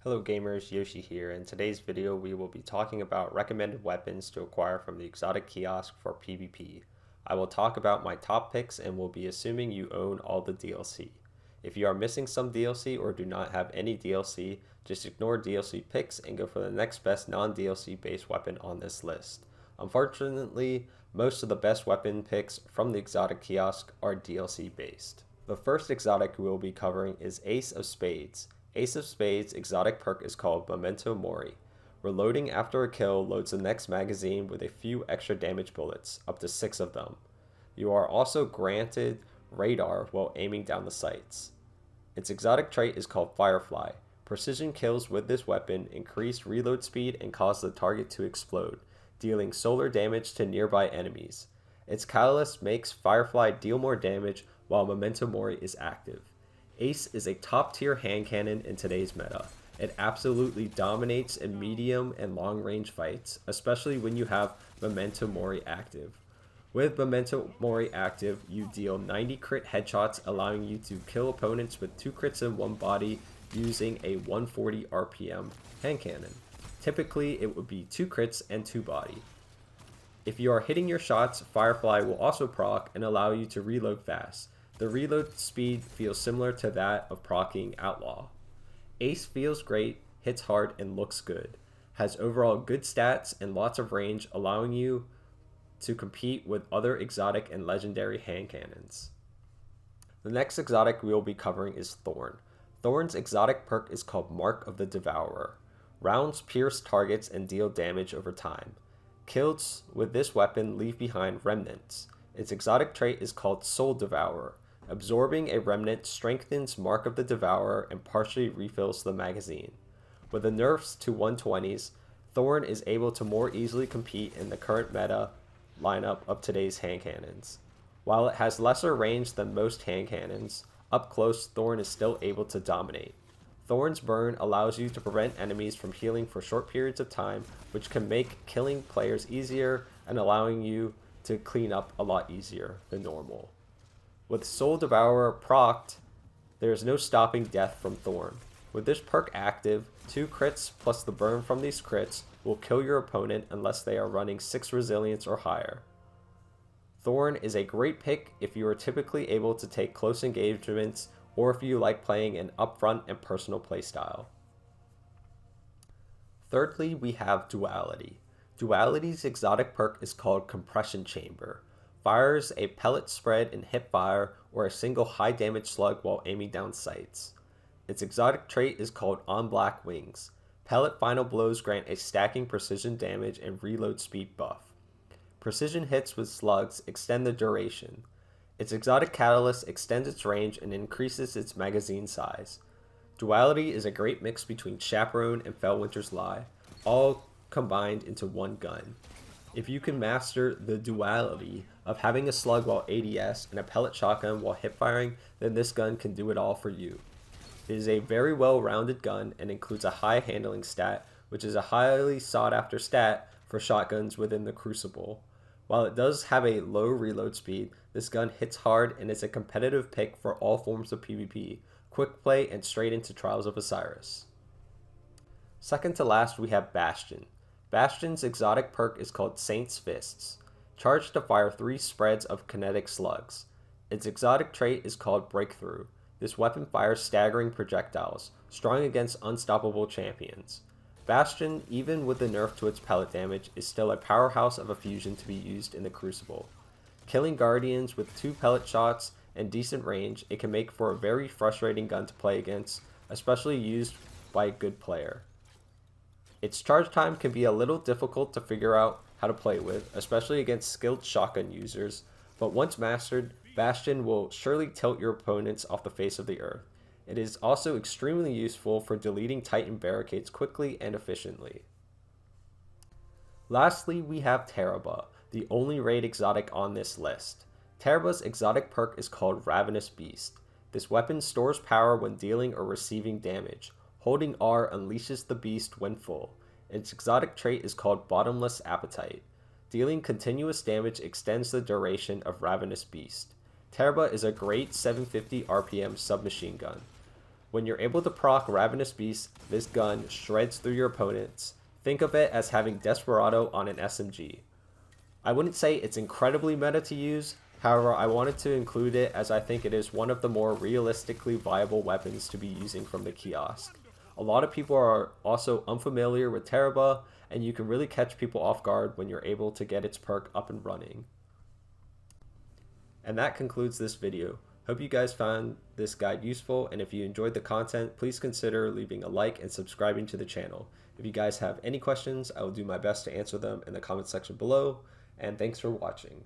Hello gamers, Yoshi here. In today's video we will be talking about recommended weapons to acquire from the exotic kiosk for PvP. I will talk about my top picks and will be assuming you own all the DLC. If you are missing some DLC or do not have any DLC, just ignore DLC picks and go for the next best non-DLC based weapon on this list. Unfortunately, most of the best weapon picks from the exotic kiosk are DLC based. The first exotic we will be covering is Ace of Spades. Ace of Spades' exotic perk is called Memento Mori. Reloading after a kill loads the next magazine with a few extra damage bullets, up to 6 of them. You are also granted radar while aiming down the sights. Its exotic trait is called Firefly. Precision kills with this weapon increase reload speed and cause the target to explode, dealing solar damage to nearby enemies. Its catalyst makes Firefly deal more damage while Memento Mori is active. Ace is a top tier hand cannon in today's meta. It absolutely dominates in medium and long range fights, especially when you have Memento Mori active. With Memento Mori active, you deal 90 crit headshots, allowing you to kill opponents with 2 crits in one body using a 140 RPM hand cannon. Typically, it would be 2 crits and 2 body. If you are hitting your shots, Firefly will also proc and allow you to reload fast. The reload speed feels similar to that of proccing Outlaw. Ace feels great, hits hard, and looks good. Has overall good stats and lots of range, allowing you to compete with other exotic and legendary hand cannons. The next exotic we will be covering is Thorn. Thorn's exotic perk is called Mark of the Devourer. Rounds pierce targets and deal damage over time. Kills with this weapon leave behind remnants. Its exotic trait is called Soul Devourer. Absorbing a remnant strengthens Mark of the Devourer and partially refills the magazine. With the nerfs to 120s, Thorn is able to more easily compete in the current meta lineup of today's hand cannons. While it has lesser range than most hand cannons, up close Thorn is still able to dominate. Thorn's burn allows you to prevent enemies from healing for short periods of time, which can make killing players easier and allowing you to clean up a lot easier than normal. With Soul Devourer procced, there is no stopping death from Thorn. With this perk active, 2 crits plus the burn from these crits will kill your opponent unless they are running 6 resilience or higher. Thorn is a great pick if you are typically able to take close engagements or if you like playing an upfront and personal playstyle. Thirdly, we have Duality. Duality's exotic perk is called Compression Chamber. Fires a pellet spread in hip fire or a single high damage slug while aiming down sights. Its exotic trait is called On Black Wings. Pellet final blows grant a stacking precision damage and reload speed buff. Precision hits with slugs extend the duration. Its exotic catalyst extends its range and increases its magazine size. Duality is a great mix between Chaperone and Fellwinter's Lie, all combined into one gun. If you can master the duality of having a slug while ADS and a pellet shotgun while hipfiring, then this gun can do it all for you. It is a very well-rounded gun and includes a high handling stat, which is a highly sought-after stat for shotguns within the Crucible. While it does have a low reload speed, this gun hits hard and is a competitive pick for all forms of PvP, quick play, and straight into Trials of Osiris. Second to last, we have Bastion. Bastion's exotic perk is called Saint's Fists. Charged to fire 3 spreads of kinetic slugs. Its exotic trait is called Breakthrough. This weapon fires staggering projectiles, strong against unstoppable champions. Bastion, even with the nerf to its pellet damage, is still a powerhouse of a fusion to be used in the Crucible. Killing Guardians with 2 pellet shots and decent range, it can make for a very frustrating gun to play against, especially used by a good player. Its charge time can be a little difficult to figure out how to play with, especially against skilled shotgun users, but once mastered, Bastion will surely tilt your opponents off the face of the earth. It is also extremely useful for deleting Titan barricades quickly and efficiently. Lastly, we have Tarrabah, the only raid exotic on this list. Tarrabah's exotic perk is called Ravenous Beast. This weapon stores power when dealing or receiving damage. Holding R unleashes the beast when full. Its exotic trait is called Bottomless Appetite. Dealing continuous damage extends the duration of Ravenous Beast. Tarrabah is a great 750 RPM submachine gun. When you're able to proc Ravenous Beast, this gun shreds through your opponents. Think of it as having Desperado on an SMG. I wouldn't say it's incredibly meta to use, however I wanted to include it as I think it is one of the more realistically viable weapons to be using from the Kiosk. A lot of people are also unfamiliar with Tarrabah, and you can really catch people off guard when you're able to get its perk up and running. And that concludes this video. Hope you guys found this guide useful, and if you enjoyed the content, please consider leaving a like and subscribing to the channel. If you guys have any questions, I will do my best to answer them in the comment section below, and thanks for watching.